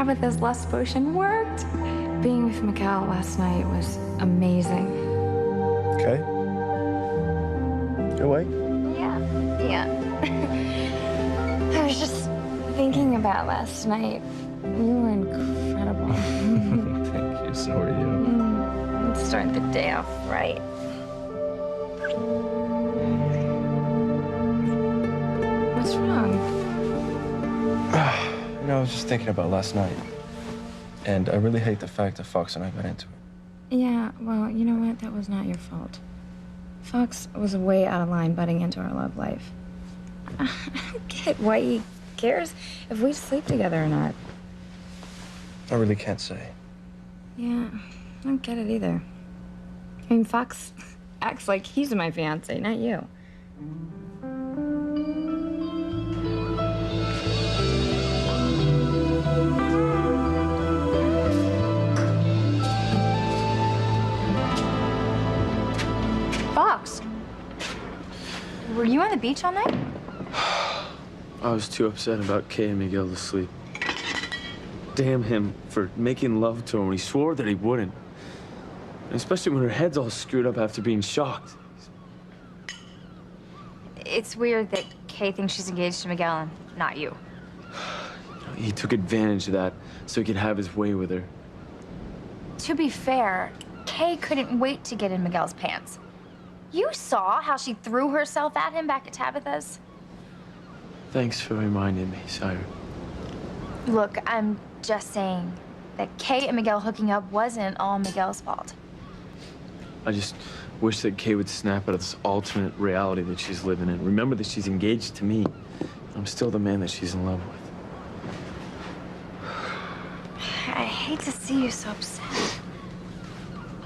Tabitha's lust potion worked. Being with Miguel last night was amazing. Okay. Go away. Yeah. I was just thinking about last night. You were incredible. Thank you. So are you. Let's start the day off right. What's wrong? You know, I was just thinking about last night. And I really hate the fact that Fox and I got into it. Yeah, well, you know what? That was not your fault. Fox was way out of line butting into our love life. I don't get why he cares if we sleep together or not. I really can't say. Yeah, I don't get it either. I mean, Fox acts like he's my fiance, not you. Fox, were you on the beach all night? I was too upset about Kay and Miguel to sleep. Damn him for making love to her when he swore that he wouldn't. Especially when her head's all screwed up after being shocked. It's weird that Kay thinks she's engaged to Miguel and not you. He took advantage of that so he could have his way with her. To be fair, Kay couldn't wait to get in Miguel's pants. You saw how she threw herself at him back at Tabitha's. Thanks for reminding me, Sire. Look, I'm just saying that Kay and Miguel hooking up wasn't all Miguel's fault. I just wish that Kay would snap out of this alternate reality that she's living in. Remember that she's engaged to me. I'm still the man that she's in love with. I hate to see you so upset.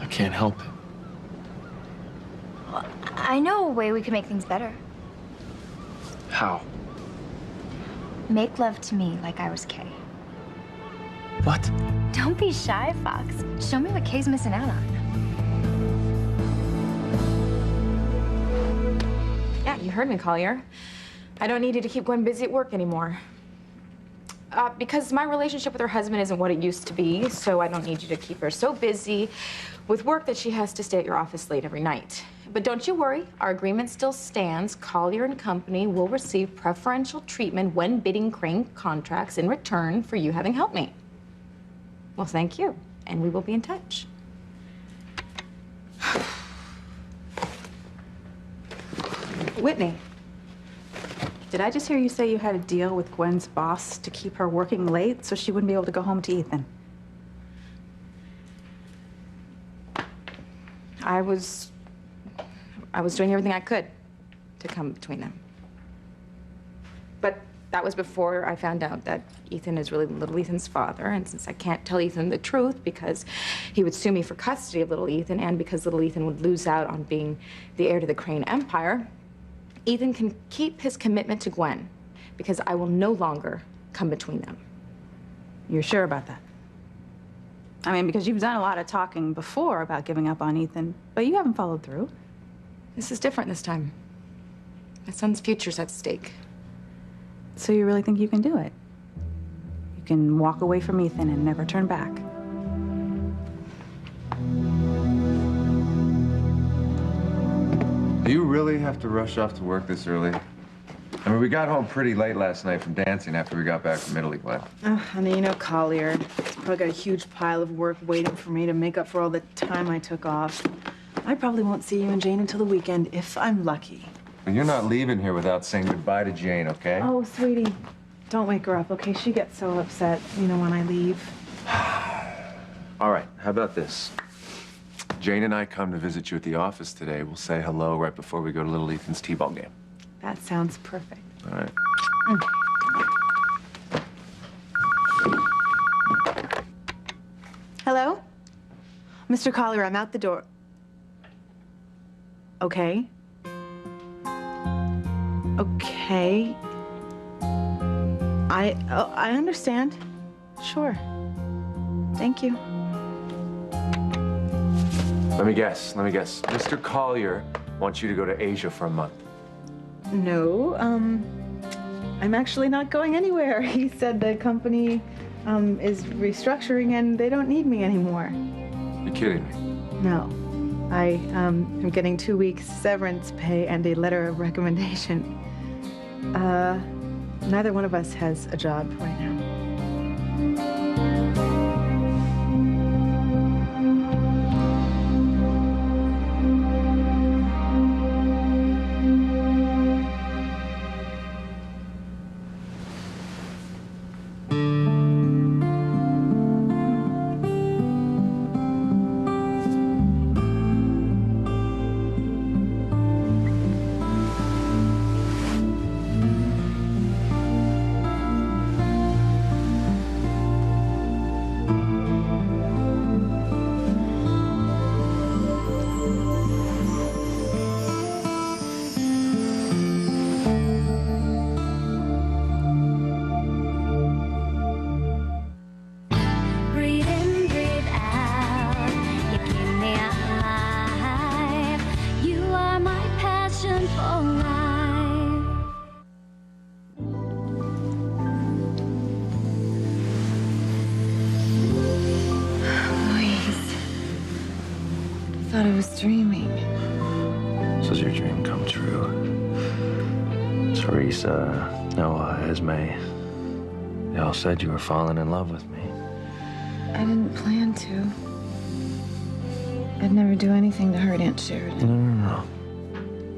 I can't help it. Well, I know a way we can make things better. How? Make love to me like I was Kay. What? Don't be shy, Fox. Show me what Kay's missing out on. Yeah, you heard me, Collier. I don't need you to keep going busy at work anymore. Because my relationship with her husband isn't what it used to be, so I don't need you to keep her so busy with work that she has to stay at your office late every night. But don't you worry, our agreement still stands. Collier and Company will receive preferential treatment when bidding Crane contracts in return for you having helped me. Well, thank you, and we will be in touch. Whitney, did I just hear you say you had a deal with Gwen's boss to keep her working late so she wouldn't be able to go home to Ethan? I was doing everything I could to come between them. But that was before I found out that Ethan is really little Ethan's father, and since I can't tell Ethan the truth because he would sue me for custody of little Ethan and because little Ethan would lose out on being the heir to the Crane Empire, Ethan can keep his commitment to Gwen because I will no longer come between them. You're sure about that? I mean, because you've done a lot of talking before about giving up on Ethan, but you haven't followed through. This is different this time. My son's future's at stake. So you really think you can do it? You can walk away from Ethan and never turn back? Do you really have to rush off to work this early? I mean, we got home pretty late last night from dancing after we got back from Italy, Glenn. Oh, honey, you know Collier. He's probably got a huge pile of work waiting for me to make up for all the time I took off. I probably won't see you and Jane until the weekend, if I'm lucky. Well, you're not leaving here without saying goodbye to Jane, okay? Oh, sweetie, don't wake her up, okay? She gets so upset, you know, when I leave. All right, how about this? Jane and I come to visit you at the office today. We'll say hello right before we go to little Ethan's t-ball game. That sounds perfect. All right. Hello? Mr. Collier, I'm out the door. Okay. Okay. I understand. Sure. Thank you. Let me guess. Mr. Collier wants you to go to Asia for a month. No, I'm actually not going anywhere. He said the company is restructuring and they don't need me anymore. You're kidding me. No. I am getting 2 weeks severance pay and a letter of recommendation. Neither one of us has a job right now. Breathe in, breathe out. You keep me alive. You are my passion for life. Louise. I thought I was dreaming. So is your dream come true? Teresa, Noah, Esme, they all said you were falling in love with me. I didn't plan to. I'd never do anything to hurt Aunt Sheridan. No.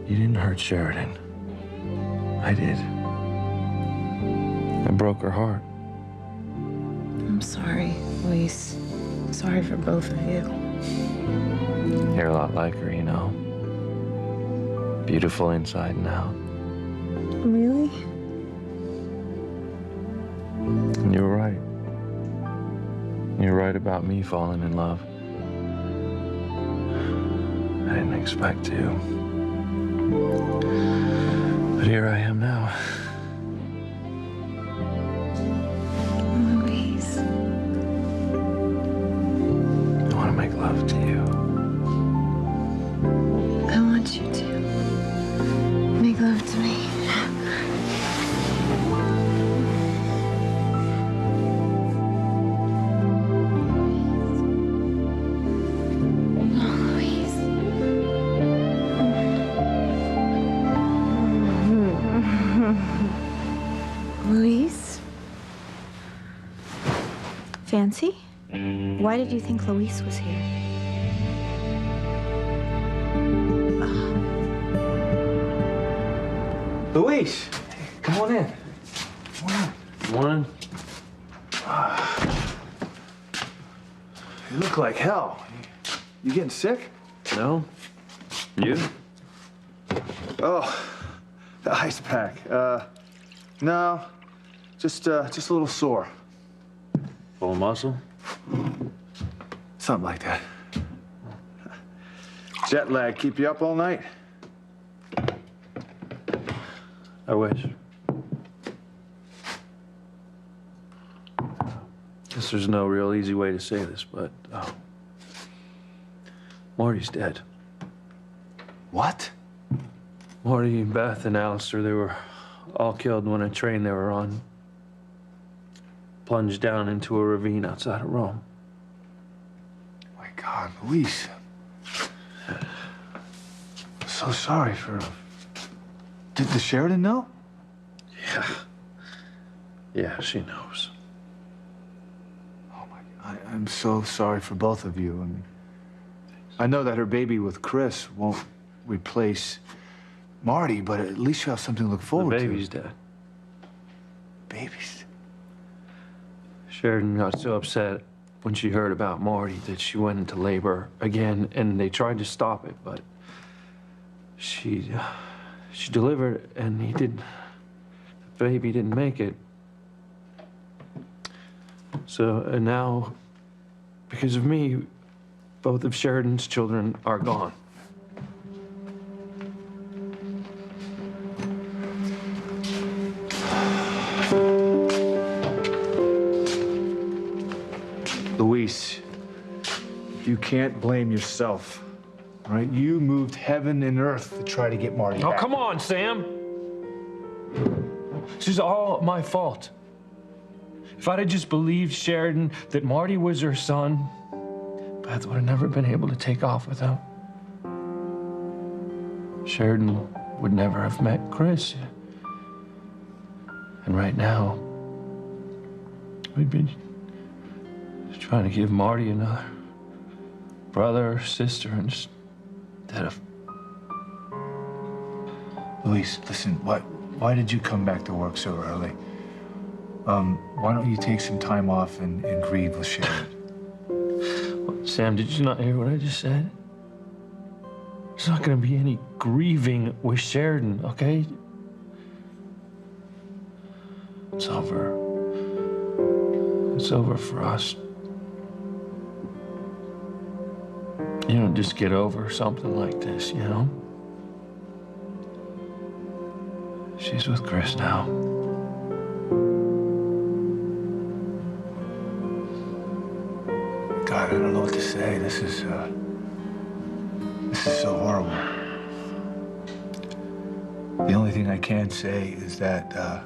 You didn't hurt Sheridan. I did. I broke her heart. I'm sorry, Louise. Sorry for both of you. You're a lot like her, you know. Beautiful inside and out. Really? And you were right. You're right about me falling in love. I didn't expect to. But here I am now. Louise. I want to make love to you. I want you to make love to me. Louise? Fancy? Why did you think Louise was here? Luis, come on in. One. You look like hell. You getting sick? No. You? Oh, the ice pack. No, just a little sore. Full muscle? Something like that. Jet lag keep you up all night? I wish. Guess there's no real easy way to say this, but Marty's dead. What? Marty, Beth, and Alistair, they were all killed when a train they were on plunged down into a ravine outside of Rome. My God, Luis. So sorry for... Did the Sheridan know? Yeah, she knows. Oh my God, I'm so sorry for both of you. I mean, I know that her baby with Chris won't replace Marty, but at least you have something to look forward to. The baby's dead. Baby's... Sheridan got so upset when she heard about Marty that she went into labor again, and they tried to stop it, but she delivered, and the baby didn't make it. So, and now, because of me, both of Sheridan's children are gone. Luis, you can't blame yourself, all right? You moved heaven and earth to try to get Marty Oh, back. come on, Sam. This is all my fault. If I'd have just believed Sheridan that Marty was her son, Beth would have never been able to take off with him. Sheridan would never have met Chris. And right now, we'd be trying to give Marty another brother or sister instead of... Luis, listen, why did you come back to work so early? Why don't you take some time off and grieve with Sheridan? Sam, did you not hear what I just said? There's not gonna be any grieving with Sheridan, okay? It's over. It's over for us. You don't just get over something like this, you know? She's with Chris now. God, I don't know what to say. This is so horrible. The only thing I can say is that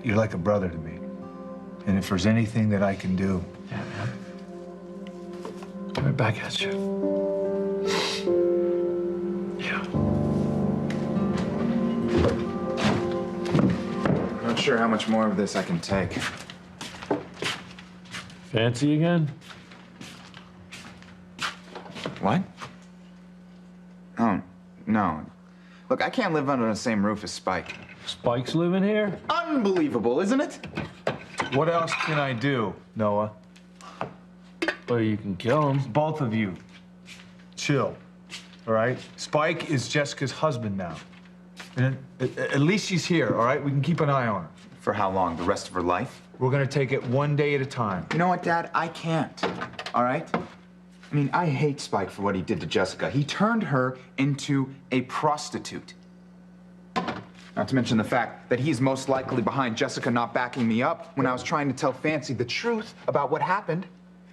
you're like a brother to me. And if there's anything that I can do... Yeah, man. Right back at you. Yeah. I'm not sure how much more of this I can take. Fancy again? What? Oh, no. Look, I can't live under the same roof as Spike. Spike's living here? Unbelievable, isn't it? What else can I do, Noah? Well, you can kill him. Both of you. Chill, all right? Spike is Jessica's husband now. And at least she's here, all right? We can keep an eye on her. For how long? The rest of her life? We're gonna take it one day at a time. You know what, Dad? I can't. All right? I mean, I hate Spike for what he did to Jessica. He turned her into a prostitute. Not to mention the fact that he's most likely behind Jessica not backing me up when I was trying to tell Fancy the truth about what happened,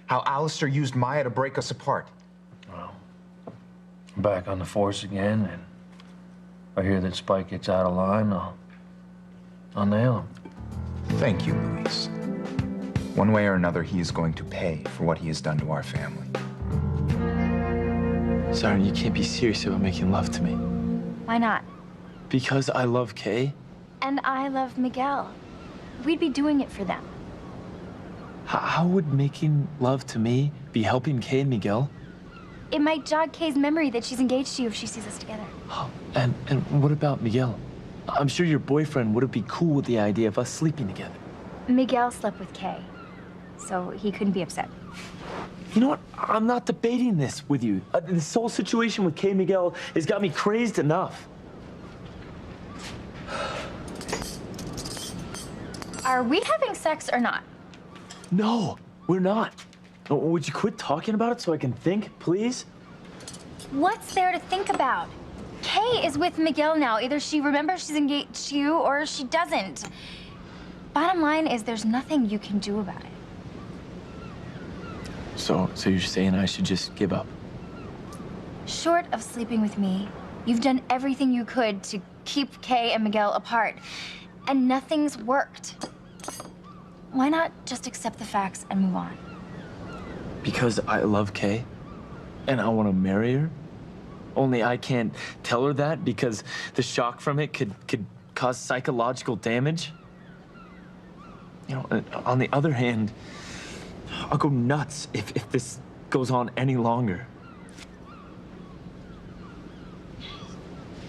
how Alistair used Maya to break us apart. Well, I'm back on the force again, and I hear that Spike gets out of line, I'll nail him. Thank you, Luis. One way or another, he is going to pay for what he has done to our family. Siren, you can't be serious about making love to me. Why not? Because I love Kay? And I love Miguel. We'd be doing it for them. How would making love to me be helping Kay and Miguel? It might jog Kay's memory that she's engaged to you if she sees us together. Oh, and what about Miguel? I'm sure your boyfriend wouldn't be cool with the idea of us sleeping together. Miguel slept with Kay, so he couldn't be upset. You know what? I'm not debating this with you. This whole situation with Kay and Miguel has got me crazed enough. Are we having sex or not? No, we're not. Would you quit talking about it so I can think, please? What's there to think about? Kay is with Miguel now. Either she remembers she's engaged to you or she doesn't. Bottom line is there's nothing you can do about it. So you're saying I should just give up? Short of sleeping with me, you've done everything you could to keep Kay and Miguel apart, and nothing's worked. Why not just accept the facts and move on? Because I love Kay, and I want to marry her. Only I can't tell her that because the shock from it could cause psychological damage. You know, on the other hand, I'll go nuts if this goes on any longer.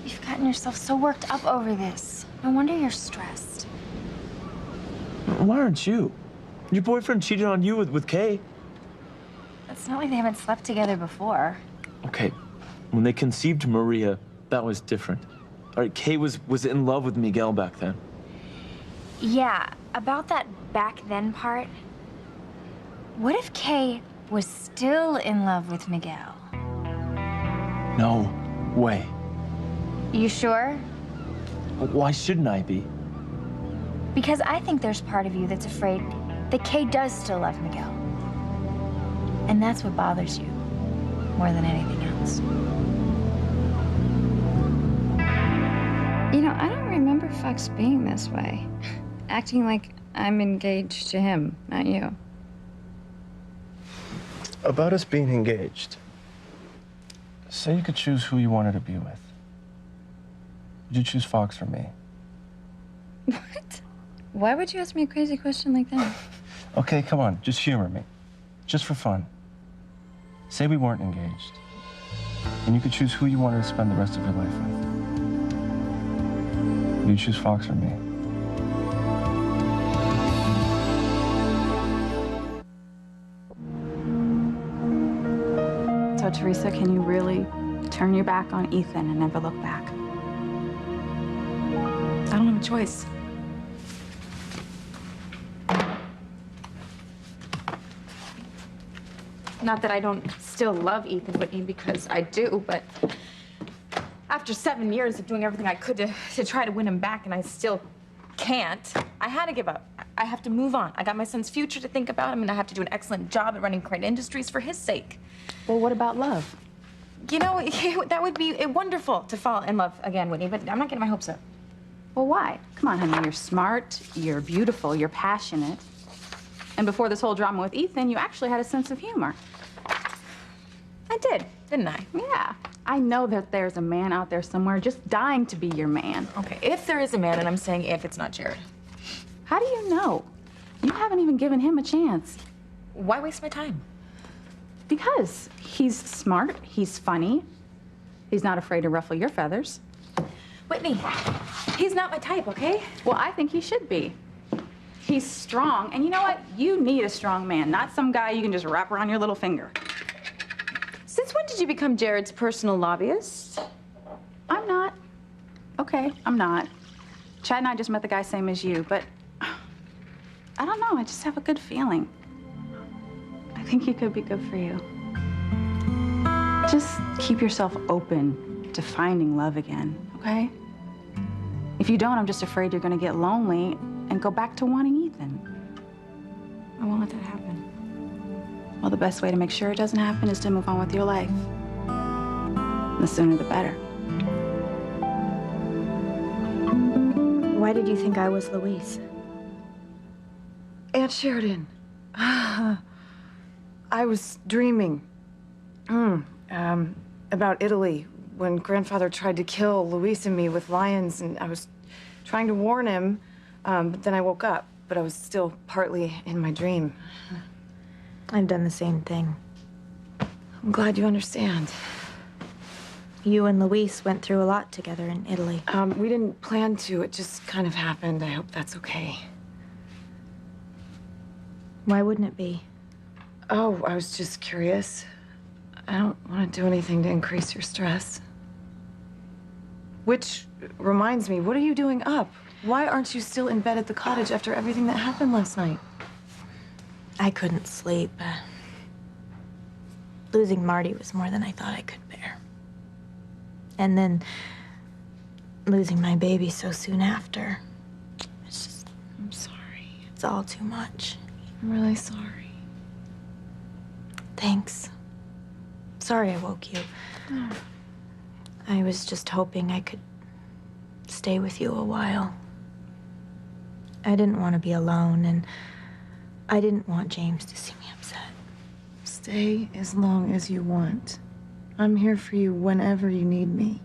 You've gotten yourself so worked up over this. No wonder you're stressed. Why aren't you? Your boyfriend cheated on you with Kay. It's not like they haven't slept together before. Okay, when they conceived Maria, that was different. All right, Kay was in love with Miguel back then. Yeah, about that back then part. What if Kay was still in love with Miguel? No way. You sure? Why shouldn't I be? Because I think there's part of you that's afraid that Kay does still love Miguel. And that's what bothers you more than anything else. You know, I don't remember Fox being this way. Acting like I'm engaged to him, not you. About us being engaged. Say you could choose who you wanted to be with. Would you choose Fox or me? What? Why would you ask me a crazy question like that? Okay, come on, just humor me. Just for fun. Say we weren't engaged, and you could choose who you wanted to spend the rest of your life with. Would you choose Fox or me? So, Teresa, can you really turn your back on Ethan and never look back? I don't have a choice. Not that I don't still love Ethan Whitney, because I do, but after 7 years of doing everything I could to try to win him back, and I still can't, I had to give up. I have to move on. I got my son's future to think about. I mean, I have to do an excellent job at running Crane Industries for his sake. Well, what about love? You know, that would be wonderful to fall in love again, Whitney, but I'm not getting my hopes up. Well, why? Come on, honey. You're smart, you're beautiful, you're passionate. And before this whole drama with Ethan, you actually had a sense of humor. I did, didn't I? Yeah. I know that there's a man out there somewhere just dying to be your man. Okay, if there is a man, and I'm saying if, it's not Jared. How do you know? You haven't even given him a chance. Why waste my time? Because he's smart, he's funny, he's not afraid to ruffle your feathers. Whitney, he's not my type, okay? Well, I think he should be. He's strong, and you know what? You need a strong man, not some guy you can just wrap around your little finger. Since when did you become Jared's personal lobbyist? I'm not. Okay, I'm not. Chad and I just met the guy same as you, but I don't know, I just have a good feeling. I think he could be good for you. Just keep yourself open to finding love again, okay? If you don't, I'm just afraid you're gonna get lonely and go back to wanting Ethan. I won't let that happen. Well, the best way to make sure it doesn't happen is to move on with your life. The sooner the better. Why did you think I was Louise? Aunt Sheridan. I was dreaming about Italy when grandfather tried to kill Luis and me with lions, and I was trying to warn him, but then I woke up, but I was still partly in my dream. I've done the same thing. I'm glad you understand. You and Luis went through a lot together in Italy. We didn't plan to. It just kind of happened. I hope that's okay. Why wouldn't it be? Oh, I was just curious. I don't want to do anything to increase your stress. Which reminds me, what are you doing up? Why aren't you still in bed at the cottage after everything that happened last night? I couldn't sleep. Losing Marty was more than I thought I could bear. And then losing my baby so soon after. It's just, I'm sorry. it's all too much. I'm really sorry. Thanks. Sorry I woke you. Oh. I was just hoping I could stay with you a while. I didn't want to be alone, and I didn't want James to see me upset. Stay as long as you want. I'm here for you whenever you need me.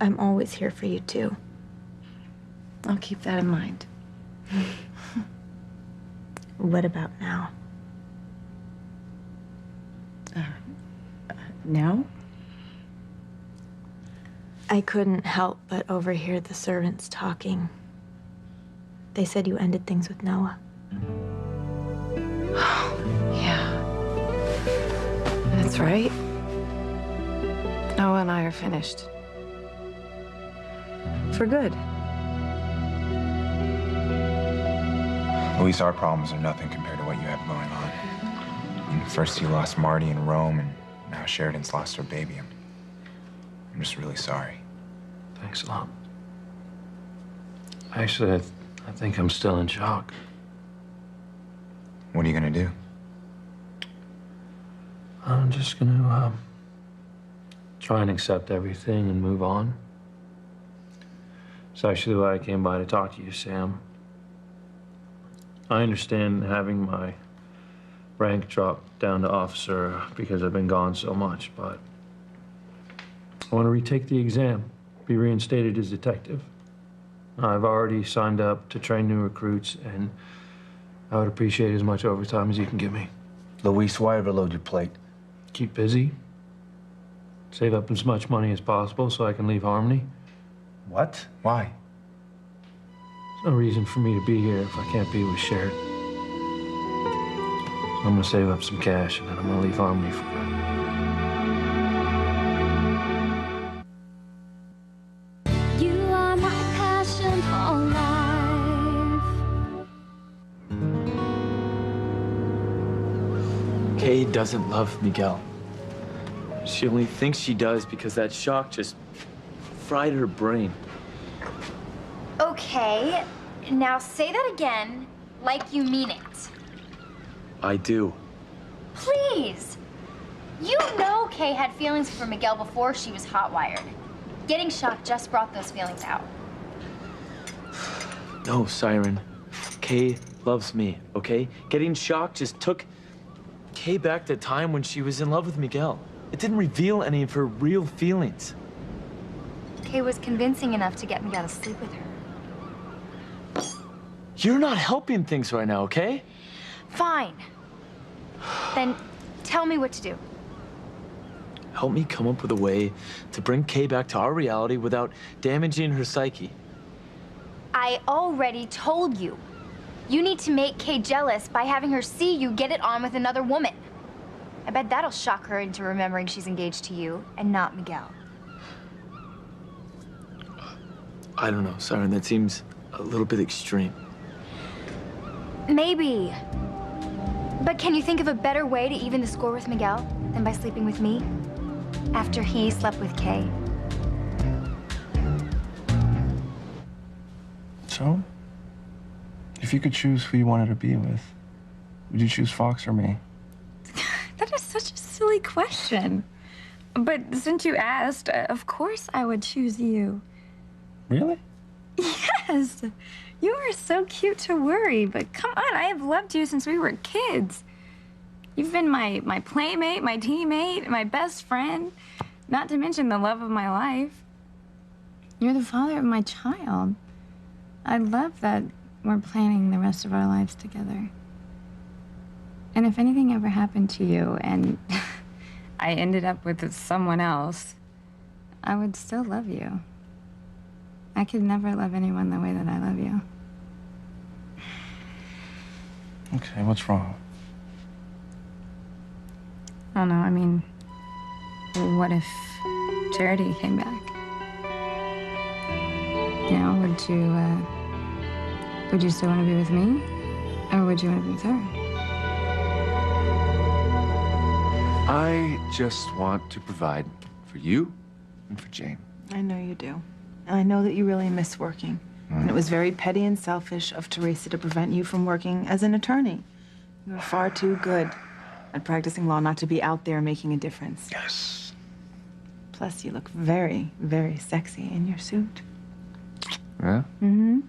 I'm always here for you, too. I'll keep that in mind. What about now? Now? I couldn't help but overhear the servants talking. They said you ended things with Noah. Yeah. That's right. Noah and I are finished. For good. Luis, our problems are nothing compared to what you have going on. I mean, first you lost Marty in Rome, and now Sheridan's lost her baby. I'm just really sorry. Thanks a lot. Actually, I think I'm still in shock. What are you gonna do? I'm just gonna try and accept everything and move on. It's actually why I came by to talk to you, Sam. I understand having my rank dropped down to officer because I've been gone so much, but I want to retake the exam, be reinstated as detective. I've already signed up to train new recruits, and I would appreciate as much overtime as you can give me. Luis, why overload your plate? Keep busy. Save up as much money as possible so I can leave Harmony. What? Why? There's no reason for me to be here if I can't be with Sheridan. So I'm gonna save up some cash and then I'm gonna leave Harmony for good. You are my passion for life. Kay doesn't love Miguel. She only thinks she does because that shock just fried her brain. Okay, now say that again like you mean it. I do. Please! You know Kay had feelings for Miguel before she was hot-wired. Getting shocked just brought those feelings out. No, Siren. Kay loves me, okay? Getting shocked just took Kay back to a time when she was in love with Miguel. It didn't reveal any of her real feelings. Kay was convincing enough to get Miguel to sleep with her. You're not helping things right now, okay? Fine. Then tell me what to do. Help me come up with a way to bring Kay back to our reality without damaging her psyche. I already told you. You need to make Kay jealous by having her see you get it on with another woman. I bet that'll shock her into remembering she's engaged to you and not Miguel. I don't know, Siren, that seems a little bit extreme. Maybe. But can you think of a better way to even the score with Miguel than by sleeping with me? After he slept with Kay. So, if you could choose who you wanted to be with, would you choose Fox or me? That is such a silly question. But since you asked, of course I would choose you. Really? Yes. You are so cute to worry, but come on, I have loved you since we were kids. You've been my playmate, my teammate, my best friend, not to mention the love of my life. You're the father of my child. I love that we're planning the rest of our lives together. And if anything ever happened to you and I ended up with someone else, I would still love you. I could never love anyone the way that I love you. Okay, what's wrong? I don't know, I mean, what if Charity came back? You know, would you still want to be with me? Or would you want to be with her? I just want to provide for you and for Jane. I know you do. And I know that you really miss working. And it was very petty and selfish of Teresa to prevent you from working as an attorney. You were far too good at practicing law not to be out there making a difference. Yes. Plus, you look very, very sexy in your suit. Yeah? Mm-hmm.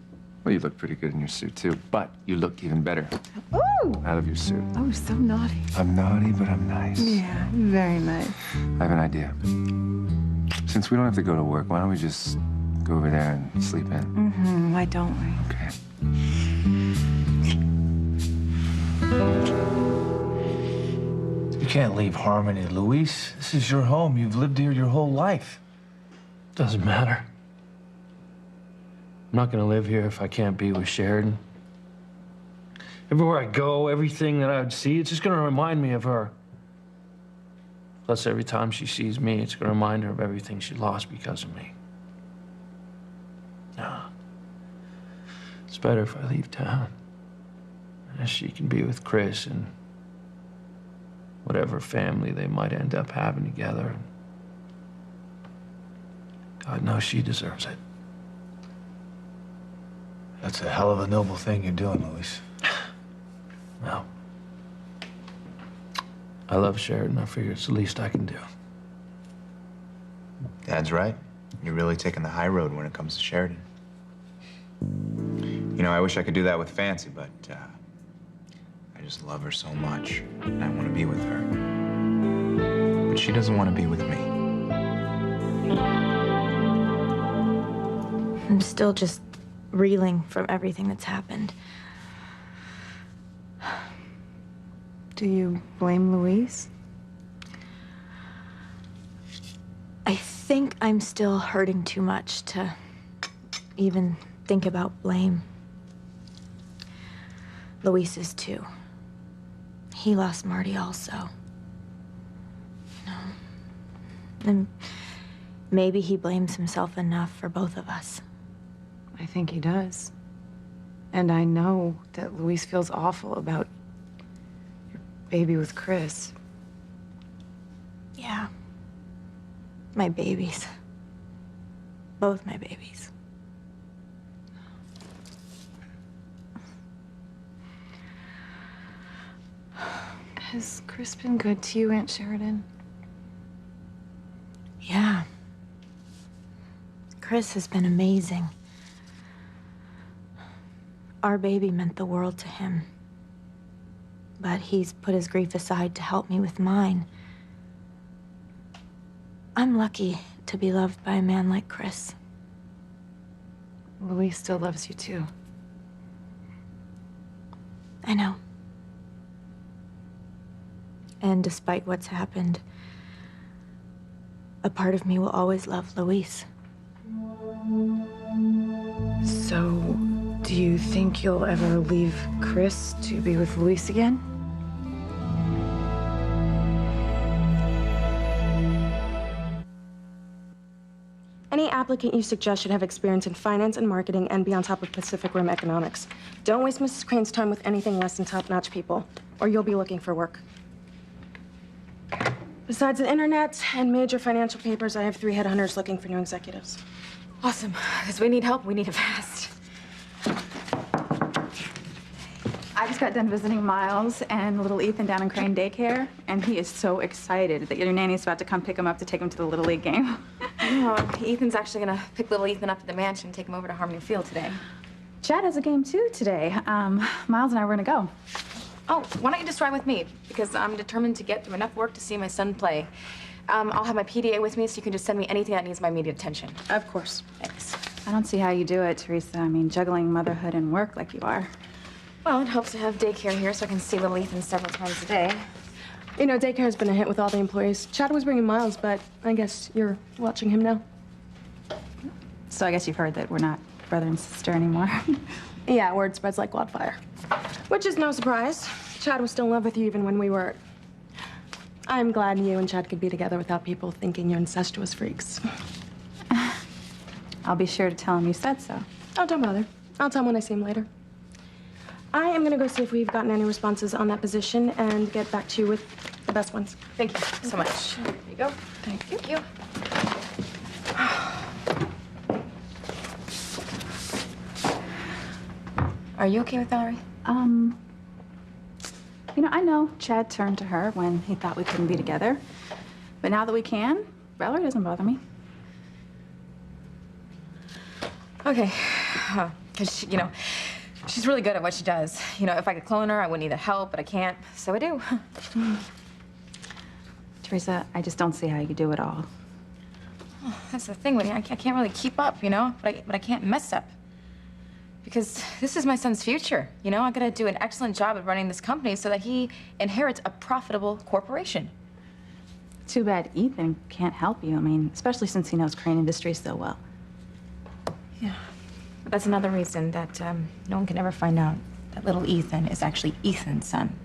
Well, you look pretty good in your suit, too. But you look even better Ooh! out of your suit. Oh, so naughty. I'm naughty, but I'm nice. Yeah, very nice. I have an idea. Since we don't have to go to work, why don't we just go over there and sleep in? Mm-hmm. Why don't we? Okay. You can't leave Harmony, Luis. This is your home. You've lived here your whole life. Doesn't matter. I'm not gonna live here if I can't be with Sheridan. Everywhere I go, everything that I would see, it's just gonna remind me of her. Plus, every time she sees me, it's gonna remind her of everything she lost because of me. No. It's better if I leave town. And she can be with Chris and whatever family they might end up having together. God knows she deserves it. That's a hell of a noble thing you're doing, Luis. Well, I love Sheridan. I figure it's the least I can do. Dad's right. You're really taking the high road when it comes to Sheridan. You know, I wish I could do that with Fancy, but just love her so much, and I want to be with her. But she doesn't want to be with me. I'm still just reeling from everything that's happened. Do you blame Luis? I think I'm still hurting too much to even think about blame. Luis is too. He lost Marty also. You know? And maybe he blames himself enough for both of us. I think he does. And I know that Luis feels awful about your baby with Chris. Yeah. My babies. Both my babies. Has Chris been good to you, Aunt Sheridan? Yeah. Chris has been amazing. Our baby meant the world to him. But he's put his grief aside to help me with mine. I'm lucky to be loved by a man like Chris. Luis still loves you too. I know. And despite what's happened, a part of me will always love Luis. So, do you think you'll ever leave Chris to be with Luis again? Any applicant you suggest should have experience in finance and marketing and be on top of Pacific Rim economics. Don't waste Mrs. Crane's time with anything less than top-notch people, or you'll be looking for work. Besides the internet and major financial papers, I have 3 headhunters looking for new executives. Awesome, because we need help. We need it fast. I just got done visiting Miles and little Ethan down in Crane Daycare, and he is so excited that your nanny's about to come pick him up to take him to the Little League game. No, Ethan's actually gonna pick little Ethan up at the mansion and take him over to Harmony Field today. Chad has a game too today. Miles and I were gonna go. Oh, why don't you just ride with me? Because I'm determined to get through enough work to see my son play. I'll have my PDA with me, so you can just send me anything that needs my immediate attention. Of course. Thanks. I don't see how you do it, Teresa. I mean, juggling motherhood and work like you are. Well, it helps to have daycare here so I can see little Ethan several times a day. You know, daycare's been a hit with all the employees. Chad was bringing Miles, but I guess you're watching him now. So I guess you've heard that we're not brother and sister anymore. Yeah, word spreads like wildfire. Which is no surprise. Chad was still in love with you even when we weren't. I'm glad you and Chad could be together without people thinking you're incestuous freaks. I'll be sure to tell him you said so. Oh, don't bother. I'll tell him when I see him later. I am gonna go see if we've gotten any responses on that position and get back to you with the best ones. Thank you so much. There you go. Thank you. Thank you. Are you okay with Valerie? You know, I know Chad turned to her when he thought we couldn't be together. But now that we can, Valerie doesn't bother me. Okay. Because, you know, she's really good at what she does. You know, if I could clone her, I would need the help, but I can't, so I do. Teresa, I just don't see how you do it all. Oh, that's the thing, Whitney. I can't really keep up, you know, but I can't mess up. Because this is my son's future, you know? I gotta do an excellent job at running this company so that he inherits a profitable corporation. Too bad Ethan can't help you. I mean, especially since he knows Crane Industries so well. Yeah. But that's another reason that no one can ever find out that little Ethan is actually Ethan's son.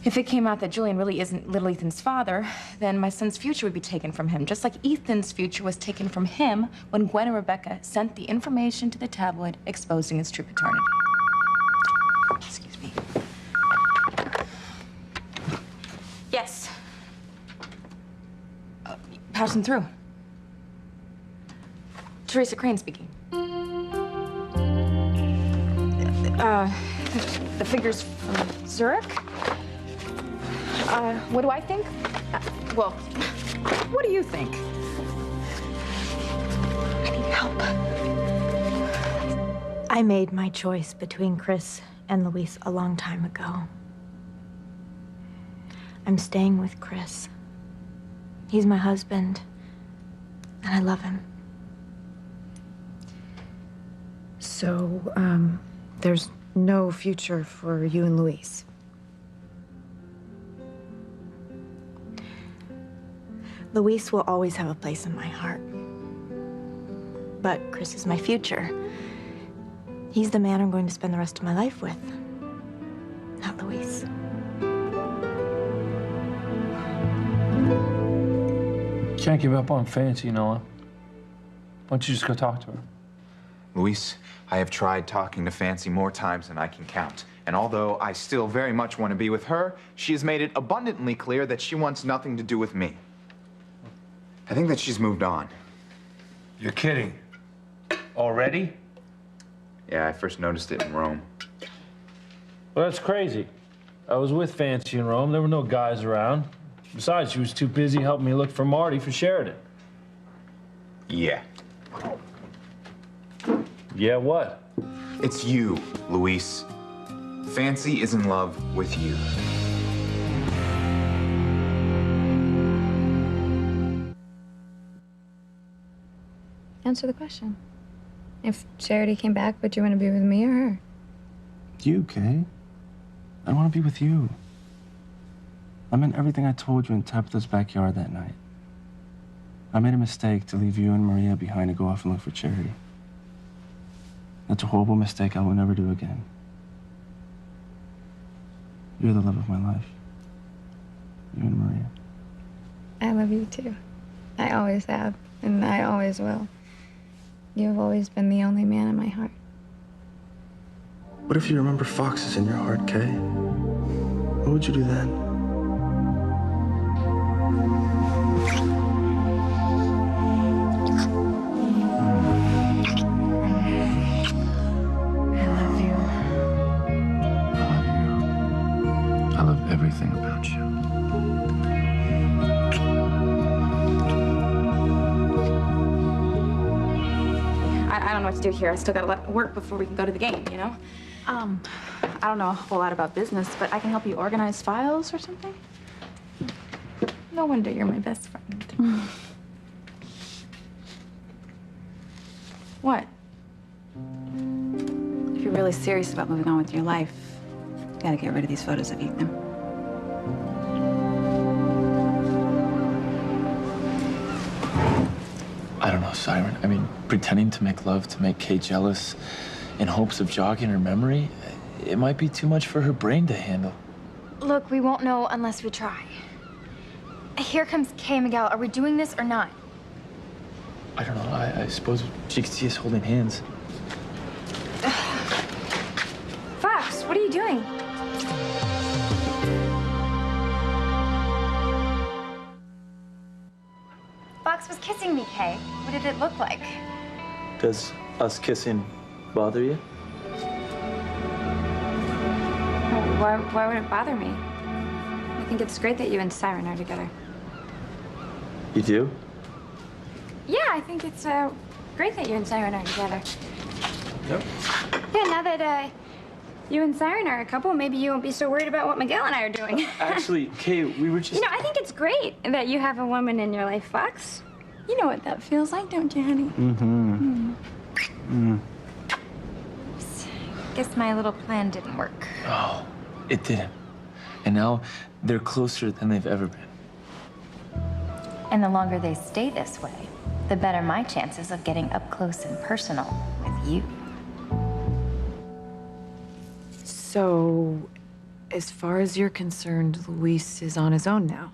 If it came out that Julian really isn't little Ethan's father, then my son's future would be taken from him, just like Ethan's future was taken from him when Gwen and Rebecca sent the information to the tabloid exposing his true paternity. Excuse me. Yes. Passing through. Teresa Crane speaking. The figures from Zurich? What do I think? Well, what do you think? I need help. I made my choice between Chris and Luis a long time ago. I'm staying with Chris. He's my husband, and I love him. So, there's no future for you and Luis? Luis will always have a place in my heart. But Chris is my future. He's the man I'm going to spend the rest of my life with, not Luis. Can't give up on Fancy, Noah. Why don't you just go talk to her? Luis, I have tried talking to Fancy more times than I can count. And although I still very much want to be with her, she has made it abundantly clear that she wants nothing to do with me. I think that she's moved on. You're kidding. Already? Yeah, I first noticed it in Rome. Well, that's crazy. I was with Fancy in Rome. There were no guys around. Besides, she was too busy helping me look for Marty for Sheridan. Yeah. Yeah, what? It's you, Luis. Fancy is in love with you. Answer the question. If Charity came back, would you want to be with me or her? You, Kay. I want to be with you. I meant everything I told you in Tabitha's backyard that night. I made a mistake to leave you and Maria behind to go off and look for Charity. That's a horrible mistake I will never do again. You're the love of my life. You and Maria. I love you too. I always have, and I always will. You have always been the only man in my heart. What if you remember Fox is in your heart, Kay? What would you do then? I love everything about you. I don't know what to do here. I still got a lot of work before we can go to the game, you know? I don't know a whole lot about business, but I can help you organize files or something. No wonder you're my best friend. What? If you're really serious about moving on with your life, you gotta get rid of these photos of Ethan. I don't know, Siren. I mean, pretending to make love to make Kay jealous in hopes of jogging her memory, it might be too much for her brain to handle. Look, we won't know unless we try. Here comes Kay and Miguel. Are we doing this or not? I don't know. I suppose she could see us holding hands. Fox, what are you doing? Fox was kissing me, Kay. What did it look like? Does us kissing bother you? Why would it bother me? I think it's great that you and Siren are together. You do? Yeah, I think it's great that you and Siren are together. Yep. Yeah, now that you and Siren are a couple, maybe you won't be so worried about what Miguel and I are doing. Actually, Kay, we were just... You know, I think it's great that you have a woman in your life, Fox. You know what that feels like, don't you, honey? Mm-hmm. Guess my little plan didn't work. Oh, it didn't. And now they're closer than they've ever been. And the longer they stay this way, the better my chances of getting up close and personal with you. So, as far as you're concerned, Luis is on his own now.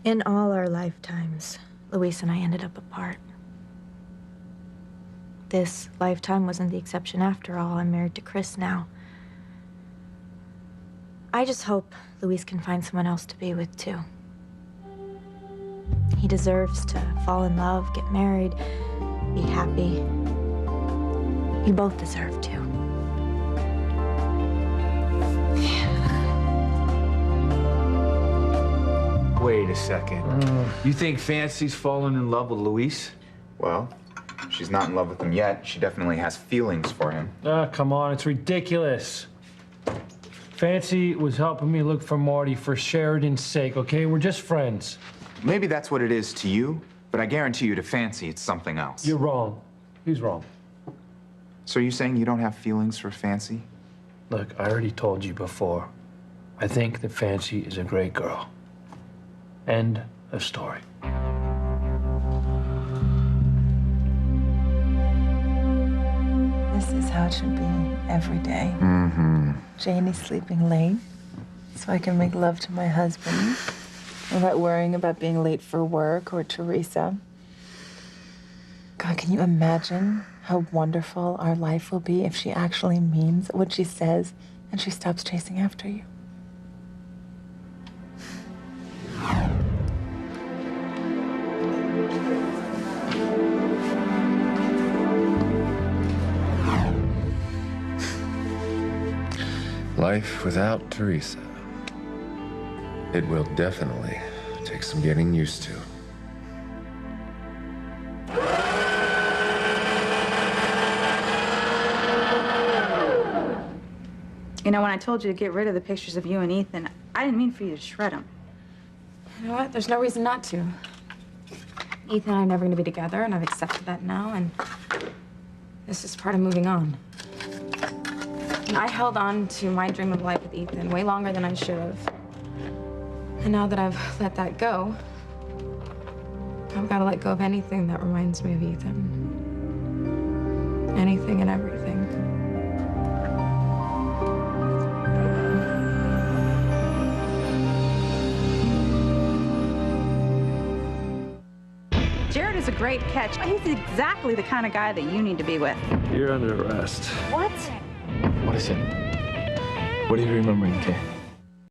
In all our lifetimes, Luis and I ended up apart. This lifetime wasn't the exception after all. I'm married to Chris now. I just hope Luis can find someone else to be with, too. He deserves to fall in love, get married, be happy. We both deserve to. Wait a second. You think Fancy's fallen in love with Luis? Well, she's not in love with him yet. She definitely has feelings for him. Ah, come on, it's ridiculous. Fancy was helping me look for Marty for Sheridan's sake, okay? We're just friends. Maybe that's what it is to you, but I guarantee you to Fancy it's something else. You're wrong. He's wrong. So are you saying you don't have feelings for Fancy? Look, I already told you before. I think that Fancy is a great girl. End of story. This is how it should be every day. Mm-hmm. Janie sleeping late so I can make love to my husband without worrying about being late for work or Teresa. God, can you imagine how wonderful our life will be if she actually means what she says and she stops chasing after you? Life without Teresa. It will definitely take some getting used to. You know, when I told you to get rid of the pictures of you and Ethan, I didn't mean for you to shred them. You know what? There's no reason not to. Ethan and I are never going to be together, and I've accepted that now, and this is part of moving on. And I held on to my dream of life with Ethan way longer than I should have. And now that I've let that go, I've got to let go of anything that reminds me of Ethan. Anything and everything. Jared is a great catch. He's exactly the kind of guy that you need to be with. You're under arrest. What? What is it? What are you remembering, Kay?